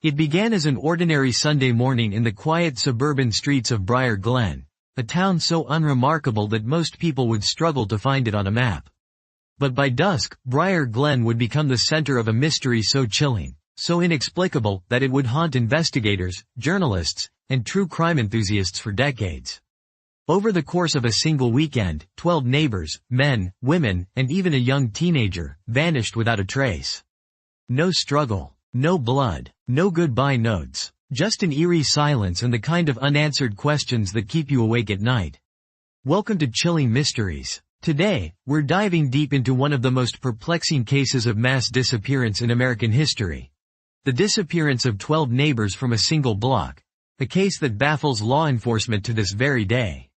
It began as an ordinary Sunday morning in the quiet suburban streets of Briar Glen, a town so unremarkable that most people would struggle to find it on a map. But by dusk, Briar Glen would become the center of a mystery so chilling, so inexplicable, that it would haunt investigators, journalists, and true crime enthusiasts for decades. Over the course of a single weekend, 12 neighbors, men, women, and even a young teenager, vanished without a trace. No struggle, no blood, no goodbye notes, just an eerie silence and the kind of unanswered questions that keep you awake at night. Welcome to Chilling Mysteries. Today, we're diving deep into one of the most perplexing cases of mass disappearance in American history. The disappearance of 12 neighbors from a single block. A case that baffles law enforcement to this very day.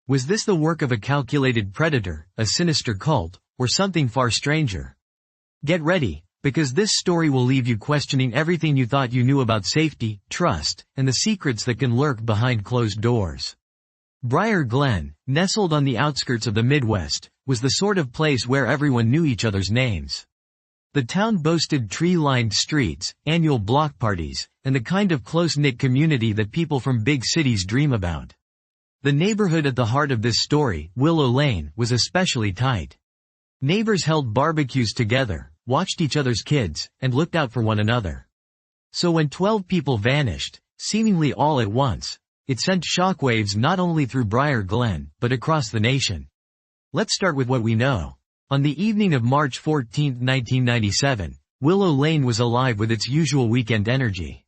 Was this the work of a calculated predator, a sinister cult, or something far stranger? Get ready, because this story will leave you questioning everything you thought you knew about safety, trust, and the secrets that can lurk behind closed doors. Briar Glen, nestled on the outskirts of the Midwest, was the sort of place where everyone knew each other's names. The town boasted tree-lined streets, annual block parties, and the kind of close-knit community that people from big cities dream about. The neighborhood at the heart of this story, Willow Lane, was especially tight. Neighbors held barbecues together, watched each other's kids, and looked out for one another. So when 12 people vanished, seemingly all at once, it sent shockwaves not only through Briar Glen, but across the nation. Let's start with what we know. On the evening of March 14, 1997, Willow Lane was alive with its usual weekend energy.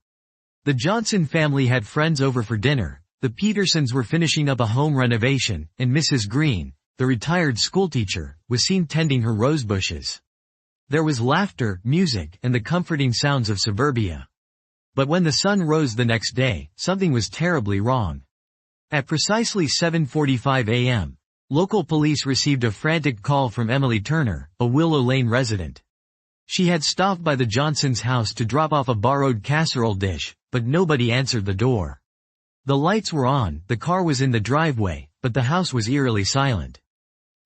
The Johnson family had friends over for dinner, the Petersons were finishing up a home renovation, and Mrs. Green, the retired schoolteacher, was seen tending her rose bushes. There was laughter, music, and the comforting sounds of suburbia. But when the sun rose the next day, something was terribly wrong. At precisely 7:45 a.m., local police received a frantic call from Emily Turner, a Willow Lane resident. She had stopped by the Johnsons' house to drop off a borrowed casserole dish, but nobody answered the door. The lights were on, the car was in the driveway, but the house was eerily silent.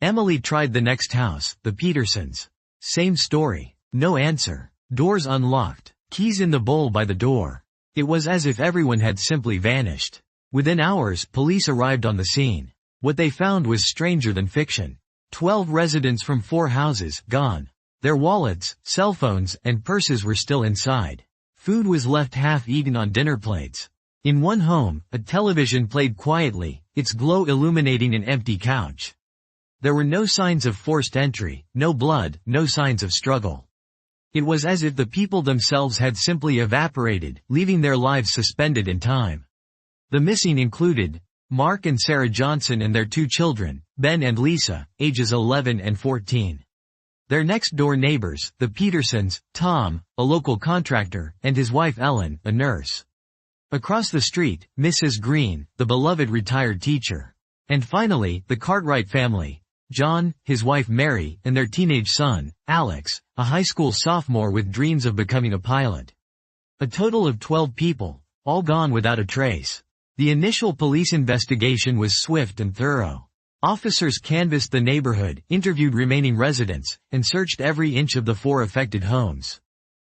Emily tried the next house, the Petersons. Same story. No answer. Doors unlocked. Keys in the bowl by the door. It was as if everyone had simply vanished. Within hours, police arrived on the scene. What they found was stranger than fiction. 12 residents from 4 houses, gone. Their wallets, cell phones, and purses were still inside. Food was left half-eaten on dinner plates. In one home, a television played quietly, its glow illuminating an empty couch. There were no signs of forced entry, no blood, no signs of struggle. It was as if the people themselves had simply evaporated, leaving their lives suspended in time. The missing included Mark and Sarah Johnson and their 2 children, Ben and Lisa, ages 11 and 14. Their next-door neighbors, the Petersons, Tom, a local contractor, and his wife Ellen, a nurse. Across the street, Mrs. Green, the beloved retired teacher. And finally, the Cartwright family, John, his wife Mary, and their teenage son, Alex, a high school sophomore with dreams of becoming a pilot. A total of 12 people, all gone without a trace. The initial police investigation was swift and thorough. Officers canvassed the neighborhood, interviewed remaining residents, and searched every inch of the 4 affected homes.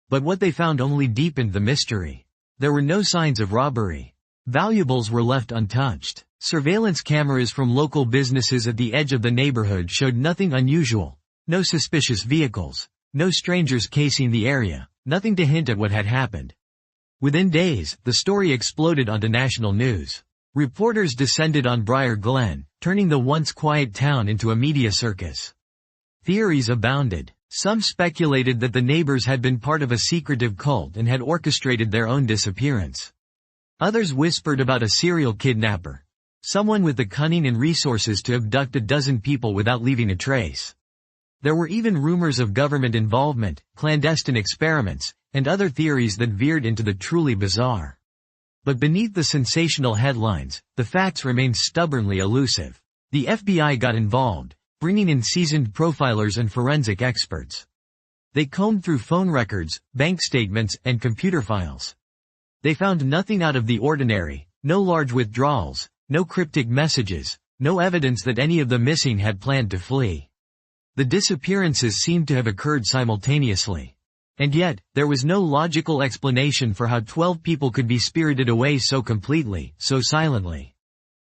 But what they found only deepened the mystery. There were no signs of robbery. Valuables were left untouched. Surveillance cameras from local businesses at the edge of the neighborhood showed nothing unusual. No suspicious vehicles. No strangers casing the area. Nothing to hint at what had happened. Within days, the story exploded onto national news. Reporters descended on Briar Glen, turning the once quiet town into a media circus. Theories abounded. Some speculated that the neighbors had been part of a secretive cult and had orchestrated their own disappearance. Others whispered about a serial kidnapper. Someone with the cunning and resources to abduct a dozen people without leaving a trace. There were even rumors of government involvement, clandestine experiments, and other theories that veered into the truly bizarre. But beneath the sensational headlines, the facts remained stubbornly elusive. The FBI got involved, bringing in seasoned profilers and forensic experts. They combed through phone records, bank statements, and computer files. They found nothing out of the ordinary, no large withdrawals, no cryptic messages, no evidence that any of the missing had planned to flee. The disappearances seemed to have occurred simultaneously. And yet, there was no logical explanation for how 12 people could be spirited away so completely, so silently.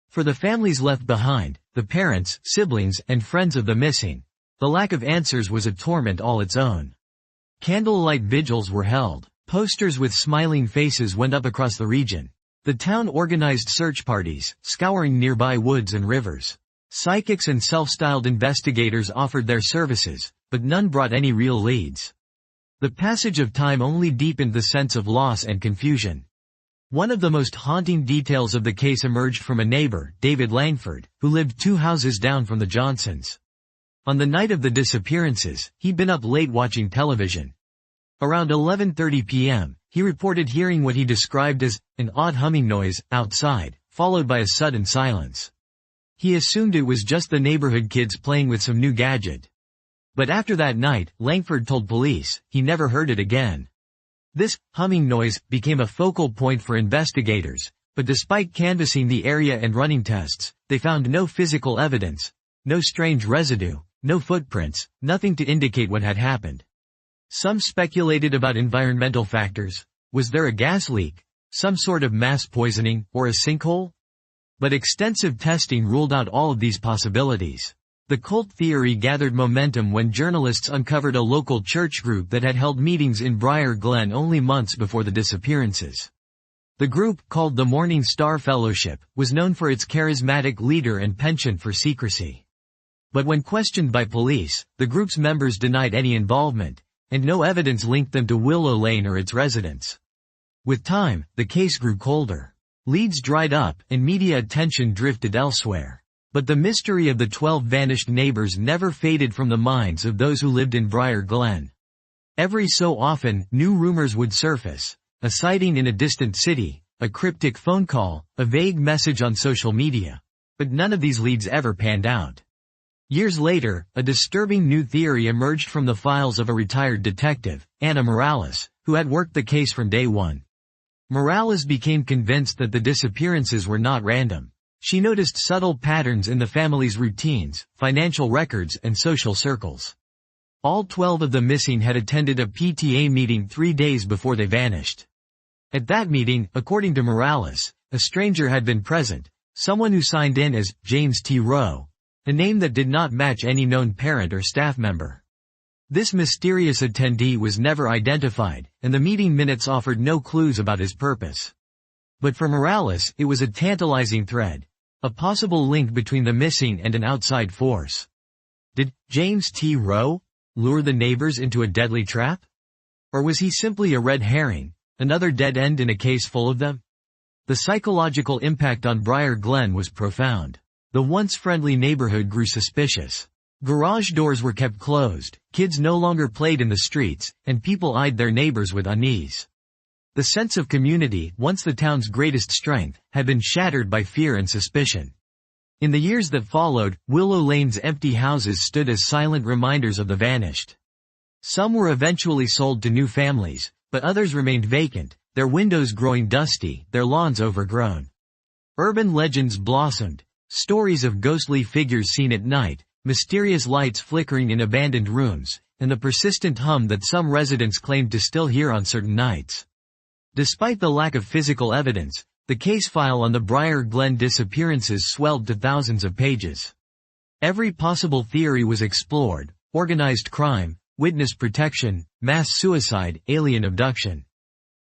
For the families left behind, the parents, siblings, and friends of the missing, the lack of answers was a torment all its own. Candlelight vigils were held. Posters with smiling faces went up across the region. The town organized search parties, scouring nearby woods and rivers. Psychics and self-styled investigators offered their services, but none brought any real leads. The passage of time only deepened the sense of loss and confusion. One of the most haunting details of the case emerged from a neighbor, David Langford, who lived 2 houses down from the Johnsons. On the night of the disappearances, he'd been up late watching television. Around 11:30 p.m., he reported hearing what he described as an odd humming noise outside, followed by a sudden silence. He assumed it was just the neighborhood kids playing with some new gadget. But after that night, Langford told police, he never heard it again. This humming noise became a focal point for investigators, but despite canvassing the area and running tests, they found no physical evidence, no strange residue, no footprints, nothing to indicate what had happened. Some speculated about environmental factors. Was there a gas leak, some sort of mass poisoning, or a sinkhole? But extensive testing ruled out all of these possibilities. The cult theory gathered momentum when journalists uncovered a local church group that had held meetings in Briar Glen only months before the disappearances. The group, called the Morning Star Fellowship, was known for its charismatic leader and penchant for secrecy. But when questioned by police, the group's members denied any involvement, and no evidence linked them to Willow Lane or its residents. With time, the case grew colder. Leads dried up, and media attention drifted elsewhere. But the mystery of the 12 vanished neighbors never faded from the minds of those who lived in Briar Glen. Every so often, new rumors would surface: a sighting in a distant city, a cryptic phone call, a vague message on social media. But none of these leads ever panned out. Years later, a disturbing new theory emerged from the files of a retired detective, Anna Morales, who had worked the case from day one. Morales became convinced that the disappearances were not random. She noticed subtle patterns in the family's routines, financial records, and social circles. All 12 of the missing had attended a PTA meeting 3 days before they vanished. At that meeting, according to Morales, a stranger had been present, someone who signed in as James T. Rowe, a name that did not match any known parent or staff member. This mysterious attendee was never identified, and the meeting minutes offered no clues about his purpose. But for Morales, it was a tantalizing thread, a possible link between the missing and an outside force. Did James T. Rowe lure the neighbors into a deadly trap? Or was he simply a red herring, another dead end in a case full of them? The psychological impact on Briar Glen was profound. The once friendly neighborhood grew suspicious. Garage doors were kept closed, kids no longer played in the streets, and people eyed their neighbors with unease. The sense of community, once the town's greatest strength, had been shattered by fear and suspicion. In the years that followed, Willow Lane's empty houses stood as silent reminders of the vanished. Some were eventually sold to new families, but others remained vacant, their windows growing dusty, their lawns overgrown. Urban legends blossomed, stories of ghostly figures seen at night, mysterious lights flickering in abandoned rooms, and the persistent hum that some residents claimed to still hear on certain nights. Despite the lack of physical evidence, the case file on the Briar Glen disappearances swelled to thousands of pages. Every possible theory was explored: organized crime, witness protection, mass suicide, alien abduction.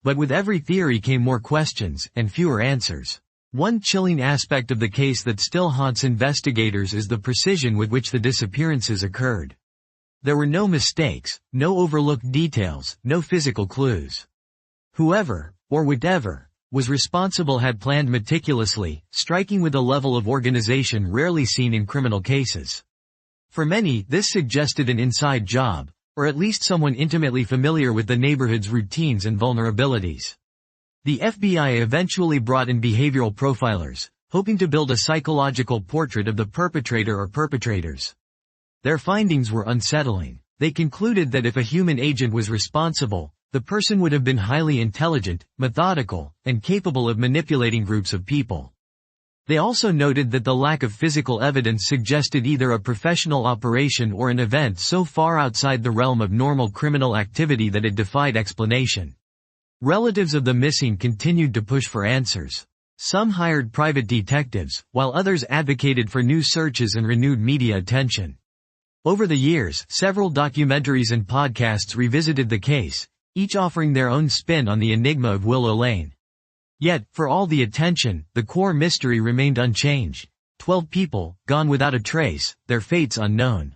But with every theory came more questions, and fewer answers. One chilling aspect of the case that still haunts investigators is the precision with which the disappearances occurred. There were no mistakes, no overlooked details, no physical clues. Whoever, or whatever, was responsible had planned meticulously, striking with a level of organization rarely seen in criminal cases. For many, this suggested an inside job, or at least someone intimately familiar with the neighborhood's routines and vulnerabilities. The FBI eventually brought in behavioral profilers, hoping to build a psychological portrait of the perpetrator or perpetrators. Their findings were unsettling. They concluded that if a human agent was responsible, the person would have been highly intelligent, methodical, and capable of manipulating groups of people. They also noted that the lack of physical evidence suggested either a professional operation or an event so far outside the realm of normal criminal activity that it defied explanation. Relatives of the missing continued to push for answers. Some hired private detectives, while others advocated for new searches and renewed media attention. Over the years, several documentaries and podcasts revisited the case, each offering their own spin on the enigma of Willow Lane. Yet, for all the attention, the core mystery remained unchanged. 12 people, gone without a trace, their fates unknown.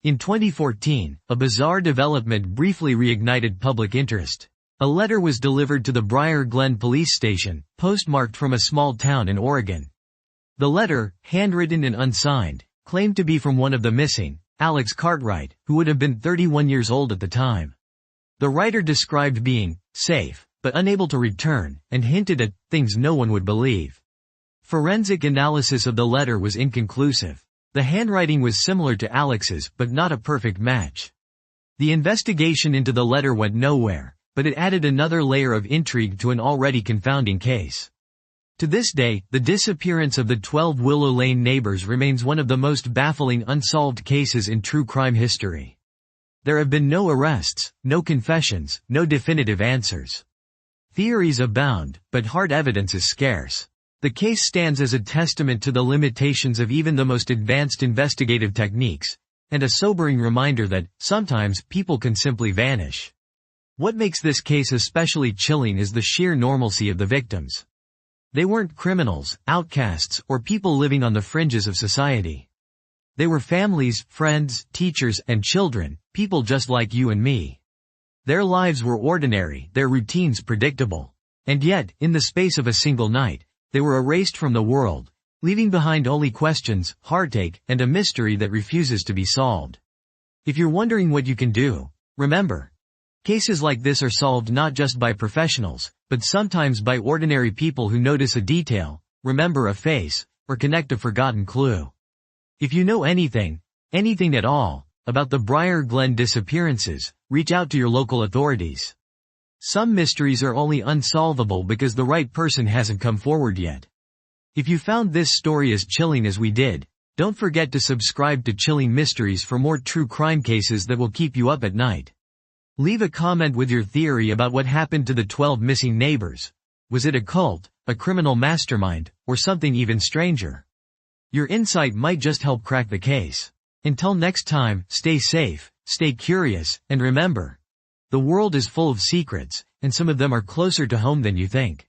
In 2014, a bizarre development briefly reignited public interest. A letter was delivered to the Briar Glen police station, postmarked from a small town in Oregon. The letter, handwritten and unsigned, claimed to be from one of the missing, Alex Cartwright, who would have been 31 years old at the time. The writer described being safe, but unable to return, and hinted at things no one would believe. Forensic analysis of the letter was inconclusive. The handwriting was similar to Alex's, but not a perfect match. The investigation into the letter went nowhere, but it added another layer of intrigue to an already confounding case. To this day, the disappearance of the 12 Willow Lane neighbors remains one of the most baffling unsolved cases in true crime history. There have been no arrests, no confessions, no definitive answers. Theories abound, but hard evidence is scarce. The case stands as a testament to the limitations of even the most advanced investigative techniques, and a sobering reminder that, sometimes, people can simply vanish. What makes this case especially chilling is the sheer normalcy of the victims. They weren't criminals, outcasts, or people living on the fringes of society. They were families, friends, teachers, and children, people just like you and me. Their lives were ordinary, their routines predictable. And yet, in the space of a single night, they were erased from the world, leaving behind only questions, heartache, and a mystery that refuses to be solved. If you're wondering what you can do, remember, cases like this are solved not just by professionals, but sometimes by ordinary people who notice a detail, remember a face, or connect a forgotten clue. If you know anything at all, about the Briar Glen disappearances, reach out to your local authorities. Some mysteries are only unsolvable because the right person hasn't come forward yet. If you found this story as chilling as we did, don't forget to subscribe to Chilling Mysteries for more true crime cases that will keep you up at night. Leave a comment with your theory about what happened to the 12 missing neighbors. Was it a cult, a criminal mastermind, or something even stranger? Your insight might just help crack the case. Until next time, stay safe, stay curious, and remember, the world is full of secrets, and some of them are closer to home than you think.